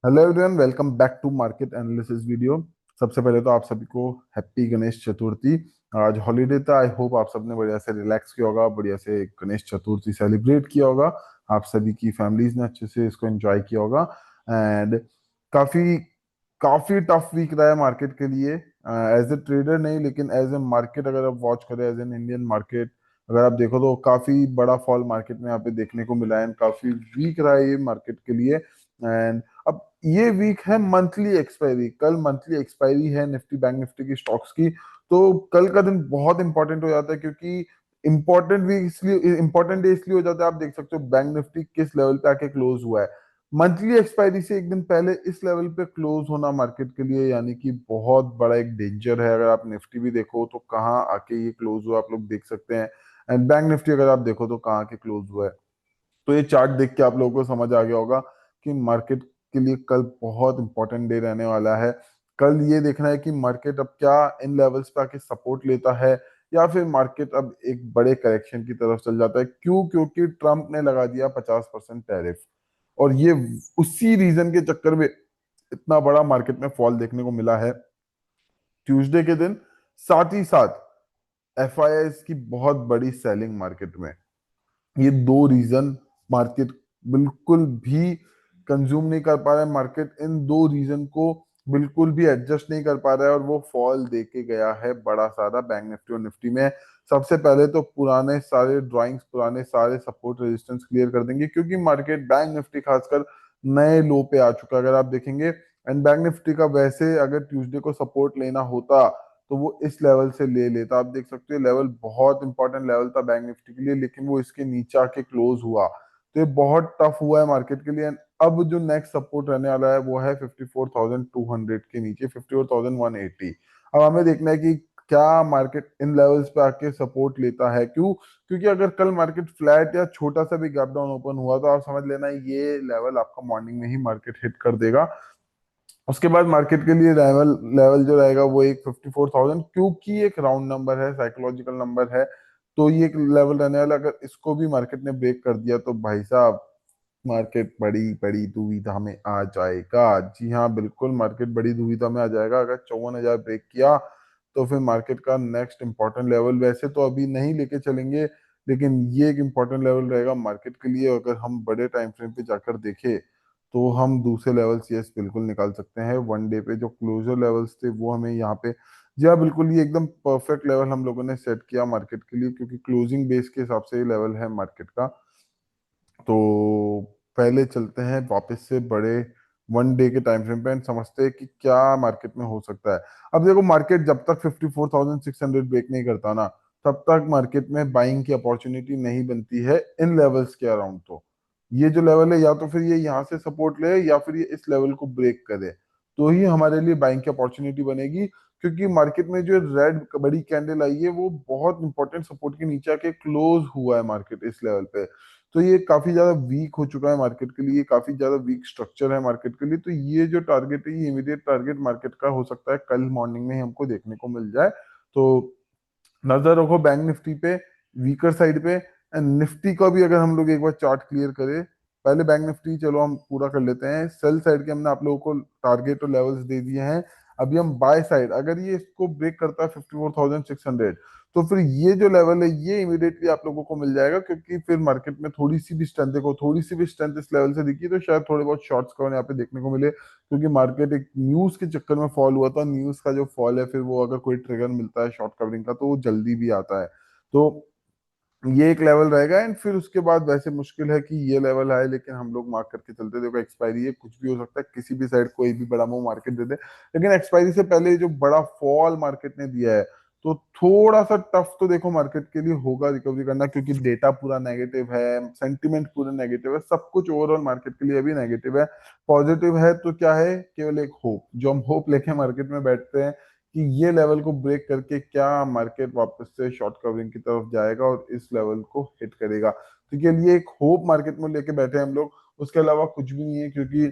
Hello everyone, welcome back to market analysis video. सबसे पहले तो आप सभी को हैप्पी गणेश चतुर्थी। आज हॉलीडे था। आई होप आप सबने बढ़िया से रिलैक्स किया होगा, बढ़िया से गणेश चतुर्थी सेलिब्रेट किया होगा। आप सभी की फैमिलीज ने अच्छे से इसको एंजॉय किया होगा। एंड काफी काफी टफ वीक रहा है मार्केट के लिए। एज ए ट्रेडर नहीं, लेकिन एज ए मार्केट अगर आप वॉच करें, एज एन इंडियन मार्केट अगर आप देखो तो काफी बड़ा फॉल मार्केट में यहाँ पे देखने को मिला है। काफी वीक रहा है ये मार्केट के लिए। एंड अब ये वीक है मंथली एक्सपायरी। कल मंथली एक्सपायरी है निफ्टी बैंक निफ्टी की स्टॉक्स की। तो कल का दिन बहुत इंपॉर्टेंट हो जाता है, क्योंकि इंपॉर्टेंट वीक इसलिए इंपॉर्टेंट डे इसलिए हो जाता है। आप देख सकते हो बैंक निफ्टी किस लेवल पे आके क्लोज हुआ है। मंथली एक्सपायरी से एक दिन पहले इस लेवल पे क्लोज होना मार्केट के लिए यानी कि बहुत बड़ा एक डेंजर है। अगर आप निफ्टी भी देखो तो कहाँ आके ये क्लोज हुआ आप लोग देख सकते हैं। एंड बैंक निफ्टी अगर आप देखो तो कहाँ आके क्लोज हुआ है। तो ये चार्ट देख के आप लोगों को समझ आ गया होगा कि मार्केट के लिए कल बहुत इंपॉर्टेंट डे रहने वाला है। कल ये देखना है कि मार्केट अब क्या इन लेवल्स पे आके सपोर्ट लेता है, या फिर मार्केट अब एक बड़े करेक्शन की तरफ चल जाता है। क्यों? क्योंकि ट्रम्प ने लगा दिया 50% टैरिफ। और ये उसी रीजन के चक्कर में इतना बड़ा मार्केट में फॉल देखने को मिला है ट्यूसडे के दिन। साथ ही साथ एफ की बहुत बड़ी सेलिंग मार्केट में। ये दो रीजन मार्केट बिल्कुल भी कंज्यूम नहीं कर पा रहा है। मार्केट इन दो रीजन को बिल्कुल भी एडजस्ट नहीं कर पा रहा है, और वो फॉल देके गया है बड़ा सारा बैंक निफ्टी और निफ्टी में। सबसे पहले तो पुराने सारे ड्राइंग्स, पुराने सारे सपोर्ट रेजिस्टेंस क्लियर कर देंगे, क्योंकि मार्केट बैंक निफ्टी खासकर नए लो पे आ चुका है अगर आप देखेंगे। एंड बैंक निफ्टी का वैसे अगर ट्यूसडे को सपोर्ट लेना होता तो वो इस लेवल से ले लेता। आप देख सकते हो लेवल बहुत इंपॉर्टेंट लेवल था बैंक निफ्टी के लिए, लेकिन वो इसके नीचे आके क्लोज हुआ। तो ये बहुत टफ हुआ है मार्केट के लिए। अब जो नेक्स्ट सपोर्ट रहने वाला है वो है 54,200 के नीचे, 54,180। अब हमें देखना है कि क्या मार्केट इन लेवल्स पे आके सपोर्ट लेता है। क्यों? क्योंकि अगर कल मार्केट फ्लैट या छोटा सा भी गैप डाउन ओपन हुआ तो आप समझ लेना ये लेवल आपका मॉर्निंग में ही मार्केट हिट कर देगा। उसके बाद मार्केट के लिए लेवल लेवल जो रहेगा वो एक 54,000, क्योंकि एक राउंड नंबर है, साइकोलॉजिकल नंबर है। तो ये एक लेवल रहने वाला। अगर इसको भी मार्केट ने ब्रेक कर दिया तो भाई साहब मार्केट बड़ी बड़ी दुविधा में आ जाएगा। जी हाँ, बिल्कुल मार्केट बड़ी दुविधा में आ जाएगा। अगर 54,000 ब्रेक किया तो फिर मार्केट का नेक्स्ट इंपॉर्टेंट लेवल, वैसे तो अभी नहीं लेके चलेंगे, लेकिन ये एक इंपॉर्टेंट लेवल रहेगा मार्केट के लिए। अगर हम बड़े टाइम फ्रेम पे जाकर देखें तो हम दूसरे लेवल्स यस बिल्कुल निकाल सकते हैं। वन डे पे जो क्लोजर लेवल्स थे वो हमें यहाँ पे, जी हाँ बिल्कुल, ये एकदम परफेक्ट लेवल हम लोगों ने सेट किया मार्केट के लिए, क्योंकि क्लोजिंग बेस के हिसाब से ये लेवल है मार्केट का। तो पहले चलते हैं वापस से बड़े वन डे के टाइम फ्रेम पे एंड समझते हैं कि क्या मार्केट में हो सकता है। अब देखो मार्केट जब तक 54,600 ब्रेक नहीं करता ना, तब तक मार्केट में बाइंग की अपॉर्चुनिटी नहीं बनती है इन लेवल्स के अराउंड। तो ये जो लेवल है या तो फिर ये यहाँ से सपोर्ट ले या फिर ये इस लेवल को ब्रेक करे, तो ही हमारे लिए बाइंग की अपॉर्चुनिटी बनेगी। क्योंकि मार्केट में जो रेड बड़ी कैंडल आई है वो बहुत इंपॉर्टेंट सपोर्ट के नीचे आके क्लोज हुआ है मार्केट इस लेवल पे। तो ये काफी ज्यादा वीक हो चुका है मार्केट के लिए, काफी ज्यादा वीक स्ट्रक्चर है मार्केट के लिए। तो ये जो टारगेट है ये इमीडिएट टारगेट मार्केट का हो सकता है कल मॉर्निंग में ही हमको देखने को मिल जाए। तो नजर रखो बैंक निफ्टी पे, वीकर साइड पे। एंड निफ्टी का भी अगर हम लोग एक बार चार्ट क्लियर करें, पहले बैंक निफ्टी चलो हम पूरा कर लेते हैं। सेल साइड के हमने आप लोगों को टारगेट और लेवल्स दे दिए हैं। अभी हम बाय साइड, अगर ये इसको ब्रेक करता है 54,600, तो फिर ये जो लेवल है ये इमीडिएटली आप लोगों को मिल जाएगा। क्योंकि फिर मार्केट में थोड़ी सी भी स्ट्रेंथ देखो, थोड़ी सी भी स्ट्रेंथ इस लेवल से दिखी तो शायद थोड़े बहुत शॉर्ट्स कवर यहाँ पे देखने को मिले। क्योंकि मार्केट एक न्यूज के चक्कर में फॉल हुआ था। न्यूज का जो फॉल है फिर वो अगर कोई ट्रिगर मिलता है शॉर्ट कवरिंग का तो वो जल्दी भी आता है। तो ये एक लेवल रहेगा। एंड फिर उसके बाद वैसे मुश्किल है कि ये लेवल आए, लेकिन हम लोग मार्क करके चलते। देखो एक्सपायरी है, कुछ भी हो सकता है, किसी भी साइड कोई भी बड़ा मूव मार्केट दे दे। लेकिन एक्सपायरी से पहले जो बड़ा फॉल मार्केट ने दिया है, तो थोड़ा सा टफ तो देखो मार्केट के लिए होगा रिकवरी करना, क्योंकि डेटा पूरा नेगेटिव है, सेंटिमेंट पूरा नेगेटिव है, सब कुछ ओवरऑल मार्केट के लिए अभी नेगेटिव है। पॉजिटिव है तो क्या है, केवल एक होप, जो हम होप लेके मार्केट में बैठते हैं कि ये लेवल को ब्रेक करके क्या मार्केट वापस से शॉर्ट कवरिंग की तरफ जाएगा और इस लेवल को हिट करेगा। तो के लिए एक होप मार्केट में लेके बैठे हैं हम लोग। उसके अलावा कुछ भी नहीं है, क्योंकि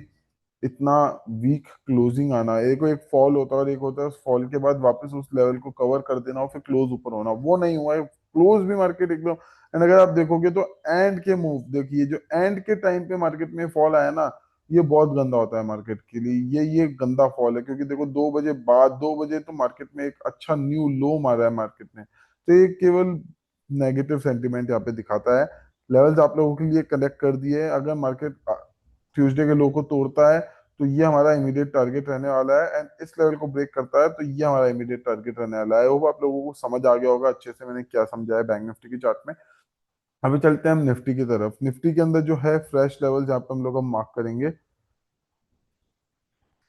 इतना वीक क्लोजिंग आना, एक एक फॉल होता है और एक होता है उस फॉल के बाद वापस उस लेवल को कवर कर देना और फिर क्लोज ऊपर होना, वो नहीं हुआ है। क्लोज भी मार्केट एकदम। एंड अगर आप देखोगे तो एंड के मूव देखिए, जो एंड के टाइम पे मार्केट में फॉल आया ना, ये बहुत गंदा होता है मार्केट के लिए। ये गंदा फॉल है, क्योंकि देखो 2 बजे बाद, 2 बजे तो मार्केट में एक अच्छा न्यू लो मारा है मार्केट ने, तो ये केवल नेगेटिव सेंटीमेंट यहाँ पे दिखाता है। लेवल्स आप लोगों के लिए कलेक्ट कर दिए हैं। अगर मार्केट ट्यूसडे के लो को तोड़ता है तो ये हमारा इमीडिएट टारगेट रहने वाला है, एंड इस लेवल को ब्रेक करता है तो ये हमारा इमीडिएट टारगेट रहने वाला है। होप आप लोगों को समझ आ गया होगा अच्छे से मैंने क्या समझाया बैंक निफ्टी की चार्ट में। अभी चलते हैं हम निफ्टी की तरफ। निफ्टी के अंदर जो है फ्रेश लेवल जहाँ पे हम लोग मार्क करेंगे।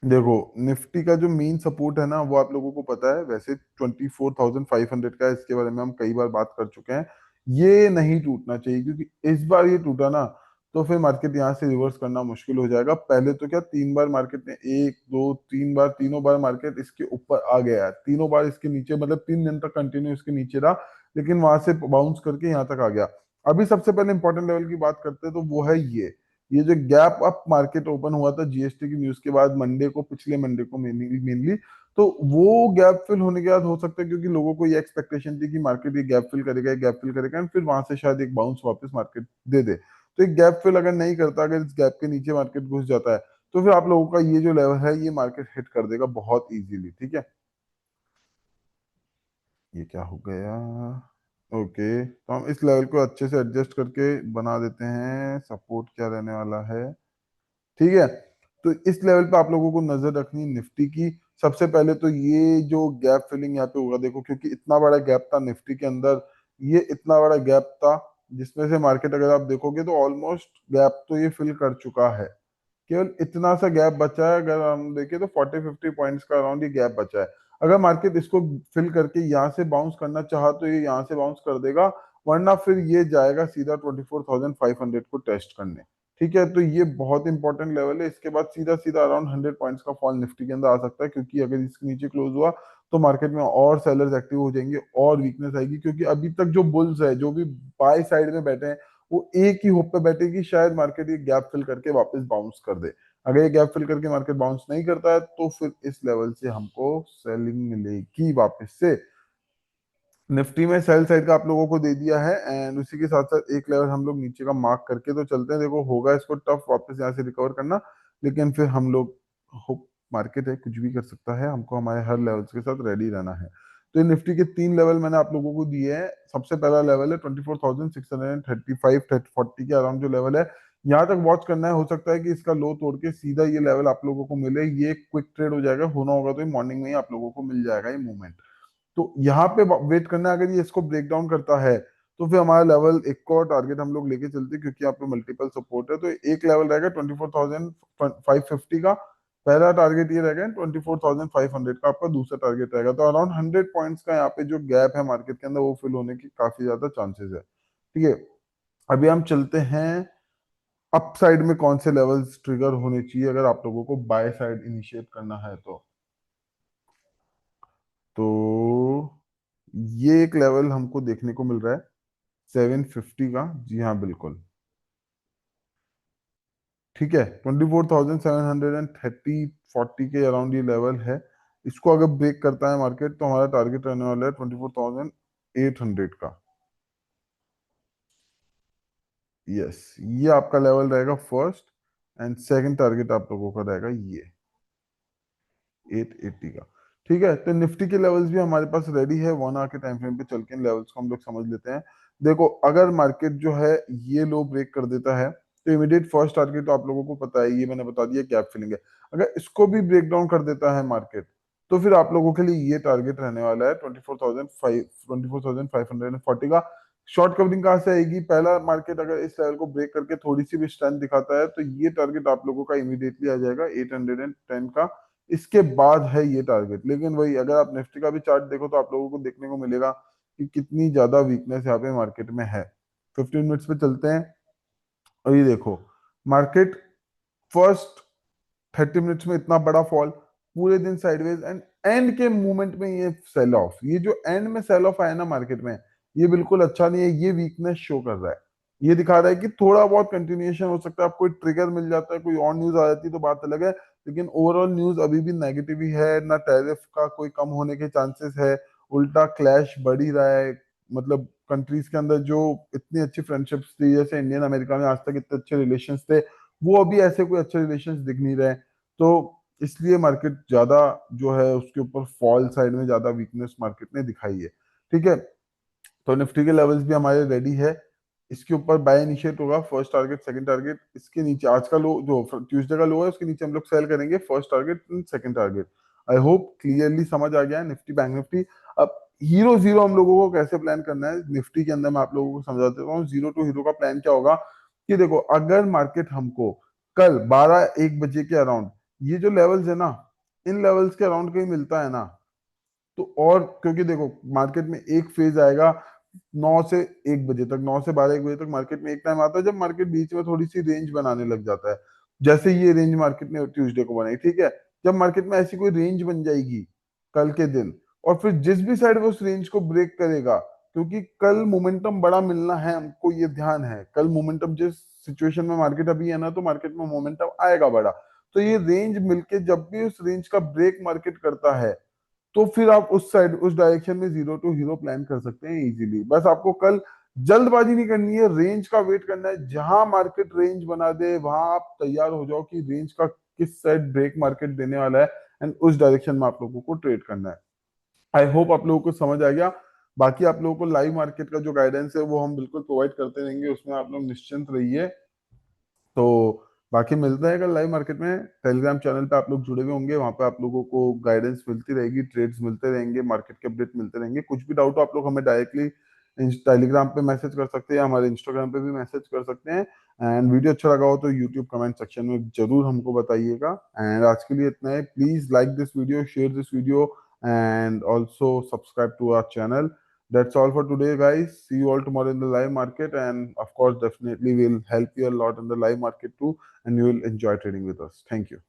देखो, निफ्टी का जो मेन सपोर्ट है ना, वो आप लोगों को पता है वैसे 24,500 का है। इसके बारे में हम कई बार बात कर चुके हैं। ये नहीं टूटना चाहिए, क्योंकि इस बार ये टूटा ना तो फिर मार्केट यहाँ से रिवर्स करना मुश्किल हो जाएगा। पहले तो क्या 3 बार मार्केट ने, 1 2 3 बार, तीनों बार मार्केट इसके ऊपर आ गया है, तीनों बार इसके नीचे, मतलब 3 दिन तक कंटिन्यू इसके नीचे रहा, लेकिन वहां से बाउंस करके यहाँ तक आ गया। अभी सबसे पहले इंपॉर्टेंट लेवल की बात करते हैं, तो वो है ये जो गैप अप मार्केट ओपन हुआ था जीएसटी की न्यूज के बाद मंडे को, पिछले मंडे को मेनली, तो वो गैप फिल होने के बाद हो सकता है, क्योंकि लोगों को ये एक्सपेक्टेशन थी कि मार्केट ये गैप फिल करेगा, ये गैप फिल करेगा, एंड फिर वहां से शायद एक बाउंस वापस मार्केट दे दे। तो एक गैप फिल अगर नहीं करता, अगर इस गैप के नीचे मार्केट घुस जाता है, तो फिर आप लोगों का ये जो लेवल है ये मार्केट हिट कर देगा बहुत इजीली। ठीक है, ये क्या हो गया? ओके, तो हम इस लेवल को अच्छे से एडजस्ट करके बना देते हैं। सपोर्ट क्या रहने वाला है? ठीक है, तो इस लेवल पे आप लोगों को नजर रखनी निफ्टी की। सबसे पहले तो ये जो गैप फिलिंग यहाँ पे होगा, देखो क्योंकि इतना बड़ा गैप था निफ्टी के अंदर, ये इतना बड़ा गैप था, जिसमें से मार्केट अगर आप देखोगे तो ऑलमोस्ट गैप तो ये फिल कर चुका है। केवल इतना सा गैप बचा है, अगर हम देखें तो 40-50 पॉइंट्स का अराउंड ये गैप बचा है। अगर मार्केट इसको फिल करके यहाँ से बाउंस करना चाहा तो ये यहाँ से बाउंस कर देगा, वरना फिर ये जाएगा सीधा 24,500 को टेस्ट करने। ठीक है, तो ये बहुत इंपॉर्टेंट लेवल है। इसके बाद सीधा सीधा अराउंड 100 पॉइंट्स का फॉल निफ्टी के अंदर आ सकता है, क्योंकि अगर इसके नीचे क्लोज हुआ तो मार्केट में और सेलर्स एक्टिव हो जाएंगे और वीकनेस आएगी, क्योंकि अभी तक जो बुल्स है, जो भी बाय साइड में बैठे हैं, वो एक ही होप पे बैठे कि शायद मार्केट ये गैप फिल करके वापस बाउंस कर दे। अगर ये गैप फिल करके मार्केट बाउंस नहीं करता है तो फिर इस लेवल से हमको सेलिंग मिलेगी वापस से। निफ्टी में सेल साइड का आप लोगों को दे दिया है, एंड उसी के साथ साथ एक लेवल हम लोग नीचे का मार्क करके तो चलते हैं। देखो होगा इसको टफ वापस यहाँ से रिकवर करना, लेकिन फिर हम लोग, होप, मार्केट है कुछ भी कर सकता है, हमको हमारे हर लेवल्स के साथ रेडी रहना है। तो ये निफ्टी के 3 लेवल मैंने आप लोगों को दिए हैं। सबसे पहला लेवल है 24,635-40 के अराउंड जो लेवल है, यहाँ तक वॉच करना है। हो सकता है कि इसका लो तोड़ के सीधा ये लेवल आप लोगों को मिले, ये क्विक ट्रेड हो जाएगा, होना होगा तो मॉर्निंग में ही आप लोगों को मिल जाएगा ये मूवमेंट। तो यहाँ पे वेट करना है। अगर ये इसको ब्रेक डाउन करता है तो फिर हमारा लेवल एक और टारगेट हम लोग लेके चलते हैं, क्योंकि यहाँ पे मल्टीपल सपोर्ट है। तो एक लेवल रहेगा 24,550 का, पहला टारगेट ये रहेगा। 24,500 का आपका दूसरा टारगेट रहेगा। तो अराउंड 100 पॉइंट्स का यहाँ पे जो गैप है मार्केट के अंदर, वो फिल होने की काफी ज्यादा चांसेस है। ठीक है, अभी हम चलते हैं अप साइड में कौन से लेवल्स ट्रिगर होने चाहिए अगर आप लोगों को बाय साइड इनिशिएट करना है तो ये एक लेवल हमको देखने को मिल रहा है 750 का। जी हाँ, बिल्कुल। ठीक है, 24,730-40 के अराउंड ये लेवल है। इसको अगर ब्रेक करता है मार्केट तो हमारा टारगेट रहने वाला है 24,800 का। यस, ये आपका लेवल रहेगा फर्स्ट, एंड सेकंड टारगेट आप लोगों का रहेगा ये 880 का। ठीक है, तो निफ्टी के लेवल्स भी हमारे पास रेडी है। 1 आवर के टाइम फ्रेम पे चल के इन लेवल्स को हम लोग समझ लेते हैं। देखो, अगर मार्केट जो है ये लो ब्रेक कर देता है तो इमीडिएट फर्स्ट टारगेट तो आप लोगों को पता है, ये मैंने बता दिया, गैप फिलिंग है। अगर इसको भी ब्रेक डाउन कर देता है मार्केट, तो फिर आप लोगों के लिए ये टारगेट रहने वाला है 24,540 का। शॉर्ट कवरिंग कहाँ से आएगी? पहला मार्केट अगर इस लेवल को ब्रेक करके थोड़ी सी भी स्ट्रेंथ दिखाता है तो ये टारगेट आप लोगों का इमीडिएटली आ जाएगा 810 का। इसके बाद है ये टारगेट। लेकिन वही, अगर आप निफ्टी का भी चार्ट देखो तो आप लोगों को देखने को मिलेगा कि कितनी ज्यादा वीकनेस यहाँ पे मार्केट में है। 15 मिनट्स पे चलते हैं, और ये देखो, मार्केट फर्स्ट 30 मिनट्स में इतना बड़ा फॉल, पूरे दिन साइडवेज, एंड एंड के मूवमेंट में ये सेल ऑफ, ये जो एंड में सेल ऑफ आया ना मार्केट में, ये बिल्कुल अच्छा नहीं है। ये वीकनेस शो कर रहा है, ये दिखा रहा है कि थोड़ा बहुत कंटिन्यूएशन हो सकता है। आपको कोई ट्रिगर मिल जाता है, कोई और न्यूज आ जाती है तो बात अलग है, लेकिन ओवरऑल न्यूज अभी भी नेगेटिव ही है ना। टैरिफ का कोई कम होने के चांसेस है, उल्टा क्लैश बढ़ ही रहा है। मतलब कंट्रीज के अंदर जो इतनी अच्छी फ्रेंडशिप्स थी, जैसे इंडियन अमेरिका में आज तक इतने अच्छे रिलेशंस थे, वो अभी ऐसे कोई अच्छे रिलेशन दिख नहीं रहे, तो इसलिए मार्केट ज्यादा जो है उसके ऊपर फॉल साइड में ज्यादा वीकनेस मार्केट ने दिखाई है। ठीक है, तो निफ्टी के लेवल्स भी हमारे रेडी है। इसके ऊपर बाय इनिशिएट होगा, फर्स्ट टारगेट सेकंड टारगेट, इसके नीचे आज का लो जो ट्यूसडे का लो है उसके नीचे हम लोग सेल करेंगे, first target second target. I hope clearly समझ आ गया है निफ्टी बैंक निफ्टी। अब हीरो जीरो हम लोगों को कैसे प्लान करना है निफ्टी के अंदर, मैं आप लोगों को समझा देता हूँ। जीरो टू हीरो का प्लान क्या होगा कि देखो, अगर मार्केट हमको कल 12-1 बजे के अराउंड ये जो लेवल्स है ना, इन लेवल्स के अराउंड कहीं मिलता है ना, तो और क्योंकि देखो मार्केट में एक फेज आएगा 9 से 1 बजे तक, 9 से 12-1 बजे तक मार्केट में एक टाइम आता है जब मार्केट बीच में थोड़ी सी रेंज बनाने लग जाता है, जैसे ये रेंज मार्केट ने ट्यूसडे को बनाई। ठीक है, जब मार्केट में ऐसी कोई रेंज बन जाएगी कल के दिन, और फिर जिस भी साइड वो उस रेंज को ब्रेक करेगा, क्योंकि कल मोमेंटम बड़ा मिलना है हमको, ये ध्यान है, कल मोमेंटम जिस सिचुएशन में मार्केट अभी है ना, तो मार्केट में मोमेंटम आएगा बड़ा। तो ये रेंज मिलके जब भी उस रेंज का ब्रेक मार्केट करता है, तो फिर आप उस साइड उस डायरेक्शन में जीरो टू हीरो प्लान कर सकते हैं इजीली। बस आपको कल जल्दबाजी नहीं करनी है, रेंज का वेट करना है, जहां मार्केट रेंज बना दे वहां आप तैयार हो जाओ कि रेंज का किस साइड ब्रेक मार्केट देने वाला है, एंड उस डायरेक्शन में आप लोगों को ट्रेड करना है। आई होप आप लोगों को समझ आ गया। बाकी आप लोगों को लाइव मार्केट का जो गाइडेंस है वो हम बिल्कुल प्रोवाइड करते रहेंगे, उसमें आप लोग निश्चिंत रहिए। तो बाकी मिलते हैं कल लाइव मार्केट में, टेलीग्राम चैनल पे आप लोग जुड़े हुए होंगे, वहां पे आप लोगों को गाइडेंस मिलती रहेगी, ट्रेड्स मिलते रहेंगे, मार्केट के अपडेट मिलते रहेंगे। कुछ भी डाउट हो आप लोग हमें डायरेक्टली टेलीग्राम पे मैसेज कर सकते हैं, हमारे इंस्टाग्राम पे भी मैसेज कर सकते हैं। एंड वीडियो अच्छा लगा हो तो यूट्यूब कमेंट सेक्शन में जरूर हमको बताइएगा। एंड आज के लिए इतना है, please like this video, share this video, and also subscribe to our channel. That's all for today, guys. See you all tomorrow in the live market. And of course, definitely we'll help you a lot in the live market too. And you will enjoy trading with us. Thank you.